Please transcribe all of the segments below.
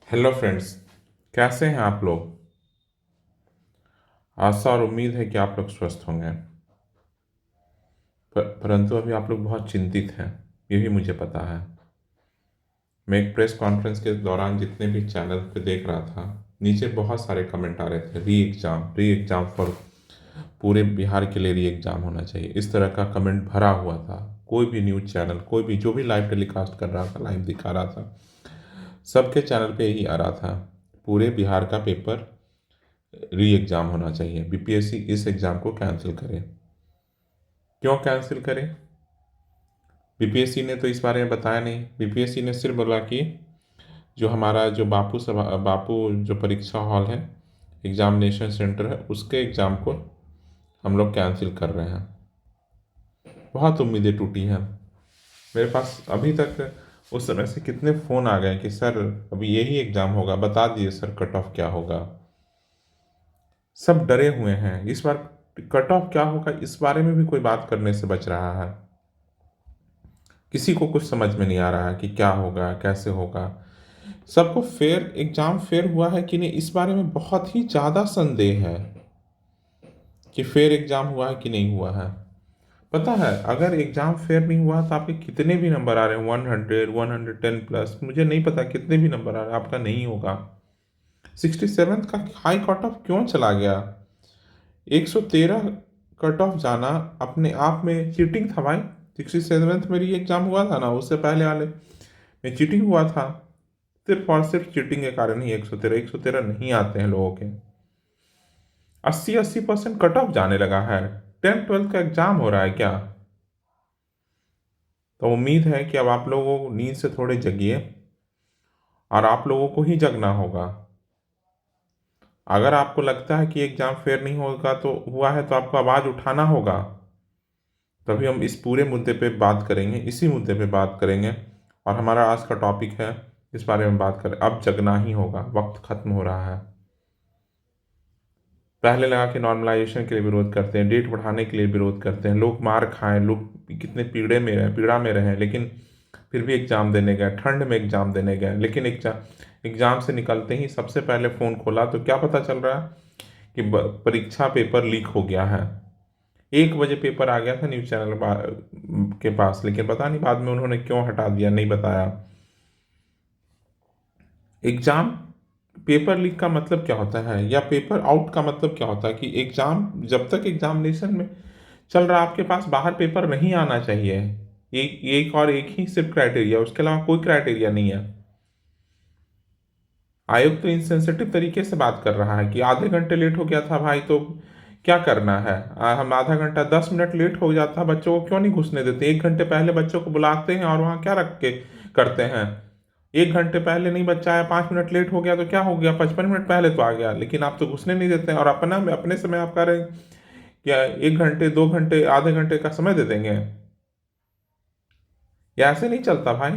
Hello friends. कैसे हैं आप लोग। आशा और उम्मीद है कि आप लोग स्वस्थ होंगे। परंतु अभी आप लोग बहुत चिंतित हैं, ये भी मुझे पता है। मैं एक प्रेस कॉन्फ्रेंस के दौरान जितने भी चैनल पे देख रहा था, नीचे बहुत सारे कमेंट आ रहे थे, री एग्ज़ाम फॉर पूरे बिहार के लिए री एग्ज़ाम होना चाहिए, इस तरह का कमेंट भरा हुआ था। कोई भी न्यूज़ चैनल, कोई भी जो भी लाइव टेलीकास्ट कर रहा था, लाइव दिखा रहा था, सबके चैनल पे यही आ रहा था, पूरे बिहार का पेपर री एग्ज़ाम होना चाहिए, बीपीएससी इस एग्ज़ाम को कैंसिल करे। क्यों कैंसिल करे? बीपीएससी ने तो इस बारे में बताया नहीं। बीपीएससी ने सिर्फ बोला कि जो हमारा जो बापू जो परीक्षा हॉल है, एग्जामिनेशन सेंटर है, उसके एग्ज़ाम को हम लोग कैंसिल कर रहे हैं। बहुत उम्मीदें टूटी हैं मेरे पास। अभी तक उस समय से कितने फ़ोन आ गए कि सर अभी यही एग्ज़ाम होगा, बता दिए सर कट ऑफ क्या होगा। सब डरे हुए हैं इस बार। कट ऑफ क्या होगा इस बारे में भी कोई बात करने से बच रहा है। किसी को कुछ समझ में नहीं आ रहा है कि क्या होगा, कैसे होगा। सबको फेयर एग्जाम फेयर हुआ है कि नहीं, इस बारे में बहुत ही ज़्यादा संदेह है कि फेयर एग्जाम हुआ है कि नहीं हुआ है। पता है, अगर एग्जाम फेयर नहीं हुआ तो आपके कितने भी नंबर आ रहे हैं, 110 प्लस, मुझे नहीं पता कितने भी नंबर आ रहे हैं, आपका नहीं होगा। 67 का हाई कट ऑफ क्यों चला गया? 113 कट ऑफ जाना अपने आप में चीटिंग था भाई। 67th में री एग्जाम हुआ था ना, उससे पहले वाले में चीटिंग हुआ था। सिर्फ और सिर्फ चीटिंग के कारण ही 113 नहीं आते हैं लोगों के। 80% कट ऑफ जाने लगा है। 10th 12th का एग्जाम हो रहा है क्या? तो उम्मीद है कि अब आप लोगों को नींद से थोड़े जगिए, और आप लोगों को ही जगना होगा। अगर आपको लगता है कि एग्जाम फेयर नहीं होगा तो हुआ है, तो आपको आवाज़ उठाना होगा। तभी हम इस पूरे मुद्दे पे बात करेंगे, इसी मुद्दे पे बात करेंगे। और हमारा आज का टॉपिक है, इस बारे में बात करें। अब जगना ही होगा, वक्त खत्म हो रहा है। पहले लगा कि नॉर्मलाइजेशन के लिए विरोध करते हैं, डेट बढ़ाने के लिए विरोध करते हैं, लोग मार खाएं, लोग कितने पीड़ा में रहें, लेकिन फिर भी एग्ज़ाम देने गए, ठंड में एग्ज़ाम देने गए। लेकिन एग्ज़ाम से निकलते ही सबसे पहले फ़ोन खोला तो क्या पता चल रहा है कि परीक्षा पेपर लीक हो गया है। 1 बजे पेपर आ गया था न्यूज़ चैनल के पास, लेकिन पता नहीं बाद में उन्होंने क्यों हटा दिया, नहीं बताया। एग्जाम पेपर लीक का मतलब क्या होता है, या पेपर आउट का मतलब क्या होता है कि एग्जाम, जब तक एग्जामिनेशन में चल रहा आपके पास बाहर पेपर नहीं आना चाहिए। एक और एक ही सिर्फ क्राइटेरिया, उसके अलावा कोई क्राइटेरिया नहीं है। आयोग तो इनसेंसिटिव तरीके से बात कर रहा है कि आधे घंटे लेट हो गया था भाई, तो क्या करना है। हम आधा घंटा 10 मिनट लेट हो जाता है, बच्चों को क्यों नहीं घुसने देते? 1 घंटे पहले बच्चों को बुलाते हैं और वहाँ क्या रख के करते हैं। 1 घंटे पहले नहीं बच्चा आया, 5 मिनट लेट हो गया तो क्या हो गया, 55 मिनट पहले तो आ गया, लेकिन आप तो घुसने नहीं देते हैं। और अपने समय आप कह रहे हैं क्या 1 घंटे 2 घंटे आधे घंटे का समय दे देंगे? ये ऐसे नहीं चलता भाई,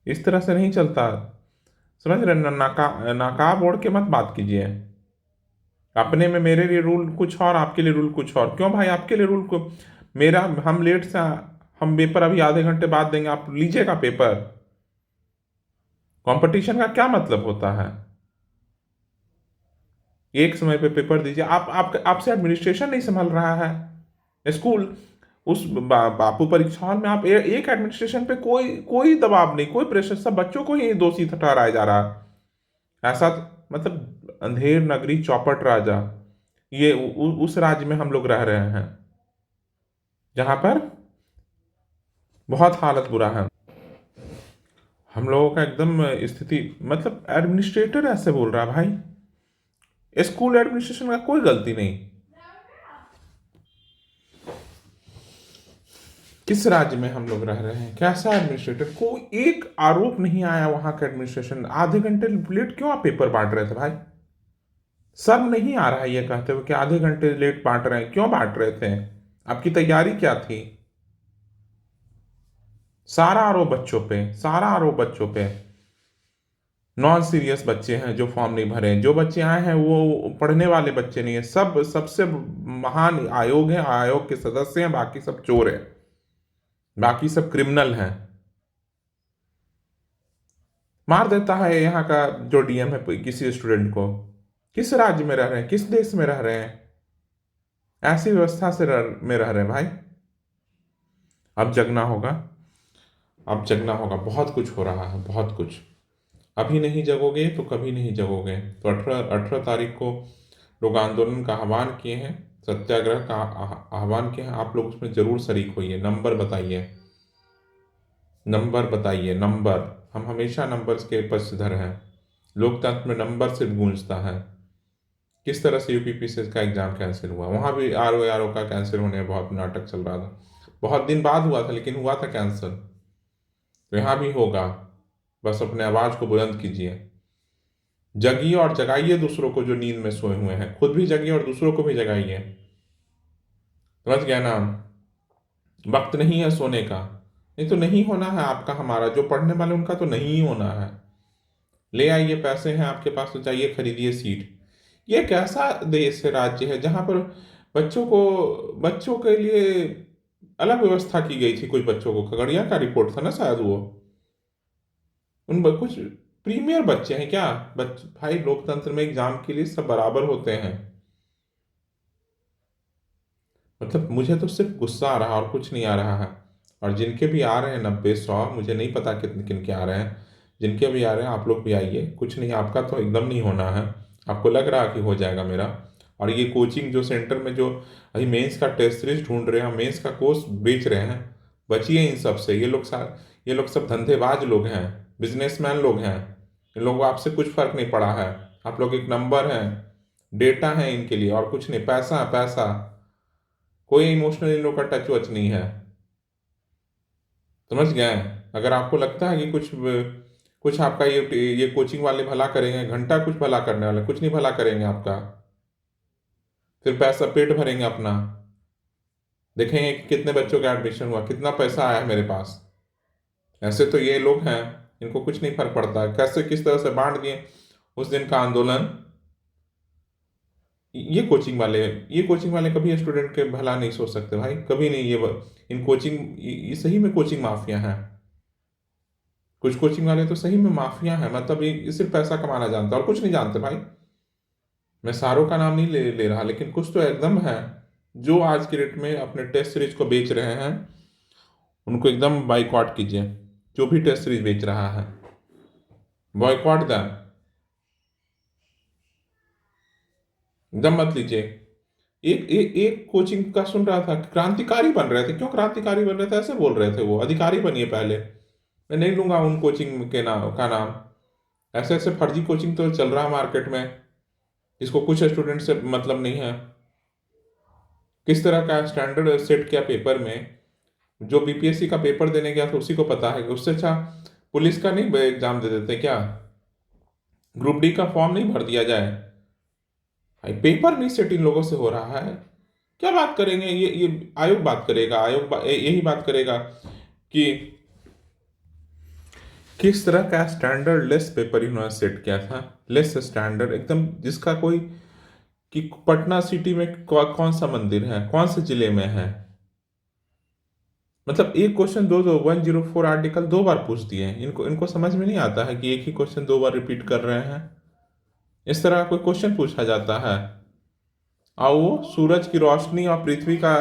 इस तरह से नहीं चलता। समझ रहे हैं? नकाब ओढ़ के मत बात कीजिए। अपने में मेरे लिए रूल कुछ और, आपके लिए रूल कुछ और। क्यों भाई आपके लिए रूल को, मेरा हम लेट से हम पेपर अभी आधे घंटे बाद देंगे, आप लीजिएगा पेपर। कंपटीशन का क्या मतलब होता है? एक समय पे पेपर दीजिए। आपसे एडमिनिस्ट्रेशन नहीं संभल रहा है स्कूल। उस बापू परीक्षा हॉल में आप एक एडमिनिस्ट्रेशन पे कोई कोई दबाव नहीं, कोई प्रेशर, सब बच्चों को ही दोषी ठहराया जा रहा है। ऐसा मतलब अंधेर नगरी चौपट राजा, ये उस राज्य में हम लोग रह रहे हैं जहां पर बहुत हालत बुरा है। हम लोगों का एकदम स्थिति, मतलब एडमिनिस्ट्रेटर ऐसे बोल रहा है भाई, स्कूल एडमिनिस्ट्रेशन का कोई गलती नहीं। किस राज्य में हम लोग रह रहे हैं? कैसा एडमिनिस्ट्रेटर? कोई एक आरोप नहीं आया वहां का एडमिनिस्ट्रेशन। आधे घंटे लेट क्यों आप पेपर बांट रहे थे भाई? सब नहीं आ रहा है ये कहते हुए कि आधे घंटे लेट बांट रहे हैं, क्यों बांट रहे थे? आपकी तैयारी क्या थी? सारा आरोप बच्चों पे, सारा आरोप बच्चों पे। नॉन सीरियस बच्चे हैं जो फॉर्म नहीं भरे हैं, जो बच्चे आए हैं वो पढ़ने वाले बच्चे नहीं है। सब सबसे महान आयोग है, आयोग के सदस्य हैं, बाकी सब चोर हैं, बाकी सब क्रिमिनल हैं। मार देता है यहाँ का जो डीएम है किसी स्टूडेंट को। किस राज्य में रह रहे हैं, किस देश में रह रहे हैं, ऐसी व्यवस्था में रह रहे हैं भाई। अब जगना होगा, अब जगना होगा। बहुत कुछ हो रहा है, बहुत कुछ। अभी नहीं जगोगे तो कभी नहीं जगोगे। तो 18 तारीख को लोग आंदोलन का आह्वान किए हैं, सत्याग्रह का आह्वान किया है। आप लोग उसमें जरूर शरीक होइए। नंबर बताइए, नंबर बताइए, नंबर। हम हमेशा नंबर्स के पक्षधर हैं। लोकतंत्र में नंबर सिर्फ गूंजता है। किस तरह से यूपीपीसीएस का एग्जाम कैंसिल हुआ, वहां भी आरओ का कैंसिल होने में बहुत नाटक चल रहा था। बहुत दिन बाद हुआ था लेकिन हुआ था कैंसिल। तो यहाँ भी होगा। बस अपने आवाज को बुलंद कीजिए, जगिए और जगाइए दूसरों को जो नींद में सोए हुए हैं। खुद भी जगिए और दूसरों को भी जगाइए। समझ गया ना? वक्त नहीं है सोने का। नहीं तो नहीं होना है आपका हमारा, जो पढ़ने वाले उनका तो नहीं ही होना है। ले आइए, पैसे हैं आपके पास तो जाइए खरीदिए सीट। ये कैसा देश है, राज्य है जहां पर बच्चों के लिए अलग व्यवस्था की गई थी। कुछ बच्चों को, खगड़िया का रिपोर्ट था ना शायद वो, कुछ प्रीमियर बच्चे हैं क्या भाई? लोकतंत्र में एग्जाम के लिए सब बराबर होते हैं। मतलब मुझे तो सिर्फ गुस्सा आ रहा है और कुछ नहीं आ रहा है। और जिनके भी आ रहे हैं 90 100, मुझे नहीं पता कितने किन के आ रहे हैं। जिनके भी आ रहे हैं आप लोग भी आइए। कुछ नहीं, आपका तो एकदम नहीं होना है। आपको लग रहा है कि हो जाएगा मेरा। और ये कोचिंग जो सेंटर में जो अभी मेंस का टेस्ट सीरीज ढूंढ रहे हैं, मेंस का कोर्स बेच रहे हैं, बचिए इन सब से। ये लोग सब धंधेबाज लोग हैं, बिजनेसमैन लोग हैं। इन लोगों को आपसे कुछ फर्क नहीं पड़ा है। आप लोग एक नंबर हैं, डेटा है इनके लिए, और कुछ नहीं। पैसा पैसा, कोई इमोशनल इन लोग का टच वच नहीं है। समझ गए? अगर आपको लगता है कि कुछ कुछ आपका ये कोचिंग वाले भला करेंगे, घंटा कुछ भला करने वाले, कुछ नहीं भला करेंगे आपका। फिर पैसा पेट भरेंगे अपना, देखेंगे कि कितने बच्चों का एडमिशन हुआ, कितना पैसा आया है मेरे पास। ऐसे तो ये लोग हैं, इनको कुछ नहीं फर्क पड़ता है। कैसे किस तरह से बांट दिए उस दिन का आंदोलन। ये कोचिंग वाले कभी स्टूडेंट के भला नहीं सोच सकते भाई, कभी नहीं। इन कोचिंग ये सही में कोचिंग माफिया हैं। कुछ कोचिंग वाले तो सही में माफिया हैं। मतलब ये सिर्फ पैसा कमाना जानता है और कुछ नहीं जानते भाई। मैं सारों का नाम नहीं ले रहा, लेकिन कुछ तो एकदम है जो आज की डेट में अपने टेस्ट सीरीज को बेच रहे हैं। उनको एकदम बाइकआउट कीजिए। जो भी टेस्ट सीरीज बेच रहा है, बॉयकॉट दैम। एकदम मत लीजिए। एक कोचिंग का सुन रहा था, क्रांतिकारी बन रहे थे। क्यों क्रांतिकारी बन रहे थे? ऐसे बोल रहे थे वो, अधिकारी बनिए पहले। मैं नहीं लूंगा उन कोचिंग के नाम का नाम। ऐसे ऐसे फर्जी कोचिंग तो चल रहा है मार्केट में, जिसको कुछ स्टूडेंट से मतलब नहीं है। किस तरह का स्टैंडर्ड सेट किया पेपर में। जो बीपीएससी का पेपर देने गया था उसी को पता है कि उससे अच्छा पुलिस का नहीं एग्जाम दे देते क्या? ग्रुप डी का फॉर्म नहीं भर दिया जाए भाई? पेपर नहीं सेट इन लोगों से हो रहा है। क्या बात करेंगे? ये आयोग बात करेगा, यही बात करेगा कि किस तरह का स्टैंडर्ड लेस पेपर इन्होंने सेट किया था। लेस स्टैंडर्ड एकदम, जिसका कोई कि पटना सिटी में कौन सा मंदिर है, कौन से जिले में है। मतलब एक क्वेश्चन दो दो 104 आर्टिकल 2 बार पूछ दिए हैं। इनको इनको समझ में नहीं आता है कि एक ही क्वेश्चन 2 बार रिपीट कर रहे हैं। इस तरह का कोई क्वेश्चन पूछा जाता है? और वो सूरज की रोशनी और पृथ्वी का,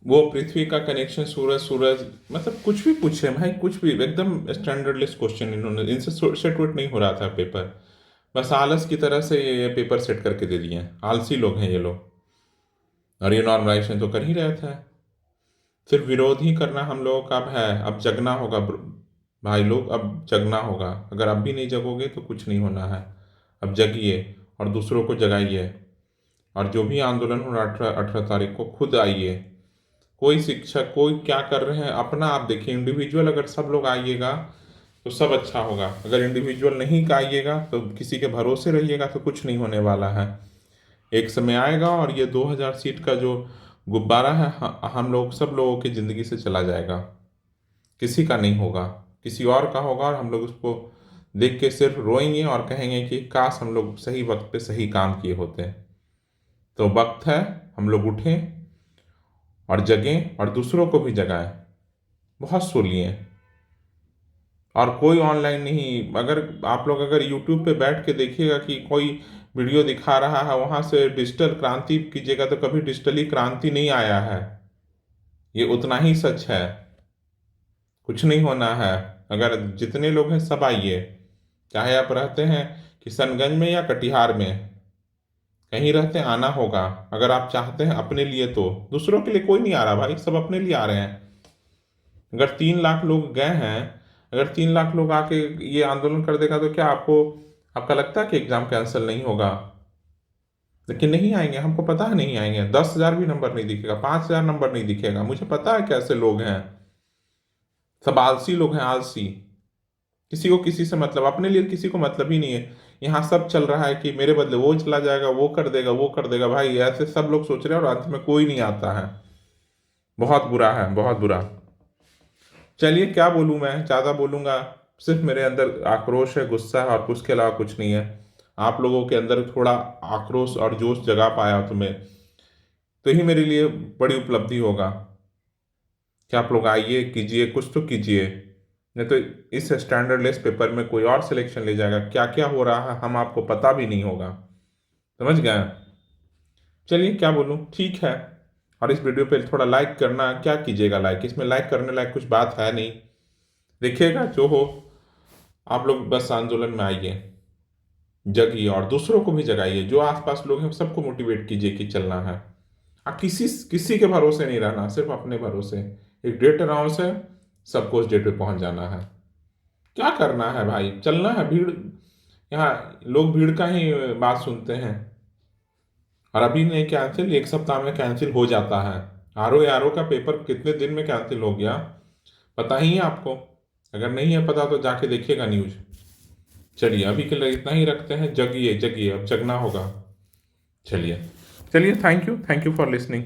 वो पृथ्वी का कनेक्शन, सूरज सूरज, मतलब कुछ भी पूछे भाई, कुछ भी। एकदम स्टैंडर्डलेस क्वेश्चन। इन्होंने इनसे सेट वेट नहीं हो रहा था पेपर। बस आलस की तरह से ये पेपर सेट करके दे दिए हैं। आलसी लोग हैं ये लोग। और ये नॉर्मलाइजेशन तो कर ही रहे थे। फिर विरोध ही करना हम लोगों का अब है। अब जगना होगा भाई लोग, अब जगना होगा। अगर अब भी नहीं जगोगे तो कुछ नहीं होना है। अब जगिए और दूसरों को जगाइए। और जो भी आंदोलन हो रहा 18 तारीख को, खुद आइए। कोई शिक्षक कोई क्या कर रहे हैं अपना आप देखिए। इंडिविजुअल अगर सब लोग आइएगा तो सब अच्छा होगा। अगर इंडिविजुअल नहीं का आइएगा तो किसी के भरोसे रहिएगा तो कुछ नहीं होने वाला है। एक समय आएगा और ये 2000 सीट का जो गुब्बारा है, हम लोग सब लोगों की ज़िंदगी से चला जाएगा। किसी का नहीं होगा, किसी और का होगा। और हम लोग उसको देख के सिर्फ रोएंगे और कहेंगे कि काश हम लोग सही वक्त पे सही काम किए होते। तो वक्त है, हम लोग उठें और जगें और दूसरों को भी जगाएं। बहुत सो लिए। और कोई ऑनलाइन नहीं। अगर आप लोग अगर यूट्यूब पे बैठ के देखिएगा कि कोई वीडियो दिखा रहा है वहाँ से डिजिटल क्रांति कीजिएगा तो कभी डिजिटली क्रांति नहीं आया है। ये उतना ही सच है, कुछ नहीं होना है। अगर जितने लोग हैं सब आइए, चाहे आप रहते हैं किशनगंज में या कटिहार में, कहीं रहते हैं, आना होगा। अगर आप चाहते हैं अपने लिए, तो दूसरों के लिए कोई नहीं आ रहा भाई, सब अपने लिए आ रहे हैं। अगर 3 लाख लोग गए हैं, अगर 3 लाख लोग आके ये आंदोलन कर देगा तो क्या आपको, आपका लगता है कि एग्जाम कैंसिल नहीं होगा? लेकिन नहीं आएंगे, हमको पता है नहीं आएंगे। 10,000 भी नंबर नहीं दिखेगा, 5,000 नंबर नहीं दिखेगा। मुझे पता है कैसे लोग हैं, सब आलसी लोग हैं, आलसी। किसी को किसी से मतलब, अपने लिए किसी को मतलब ही नहीं है। यहाँ सब चल रहा है कि मेरे बदले वो चला जाएगा, वो कर देगा, वो कर देगा। भाई ऐसे सब लोग सोच रहे हैं और अंत में कोई नहीं आता है। बहुत बुरा है, बहुत बुरा। चलिए क्या बोलूँ, मैं ज़्यादा बोलूँगा, सिर्फ मेरे अंदर आक्रोश है, गुस्सा है, और उसके अलावा कुछ नहीं है। आप लोगों के अंदर थोड़ा आक्रोश और जोश जगा पाया तुम्हें, तो ही मेरे लिए बड़ी उपलब्धि होगा कि आप लोग आइए, कीजिए, कुछ तो कीजिए। नहीं तो इस स्टैंडर्ड लेस पेपर में कोई और सिलेक्शन ले जाएगा, क्या क्या हो रहा है हम आपको पता भी नहीं होगा। समझ गए? चलिए क्या बोलूँ, ठीक है। और इस वीडियो पे थोड़ा लाइक करना, क्या कीजिएगा लाइक, इसमें लाइक करने लायक कुछ बात है नहीं। देखिएगा जो हो, आप लोग बस आंदोलन में आइए, जगिए और दूसरों को भी जगाइए। जो आसपास लोग हैं सबको मोटिवेट कीजिए कि चलना है। किसी किसी के भरोसे नहीं रहना, सिर्फ अपने भरोसे। एक डेट अनाउंस है, सबको उस डेट पे पहुंच जाना है। क्या करना है भाई, चलना है। भीड़, यहाँ लोग भीड़ का ही बात सुनते हैं। और अभी नहीं कैंसिल, एक सप्ताह में कैंसिल हो जाता है। आर ओ का पेपर कितने दिन में कैंसिल हो गया, पता ही है आपको? अगर नहीं है पता तो जाके देखिएगा न्यूज। चलिए अभी के लिए इतना ही रखते हैं। जगिए जगिए, अब जगना होगा। चलिए चलिए, थैंक यू फॉर लिसनिंग।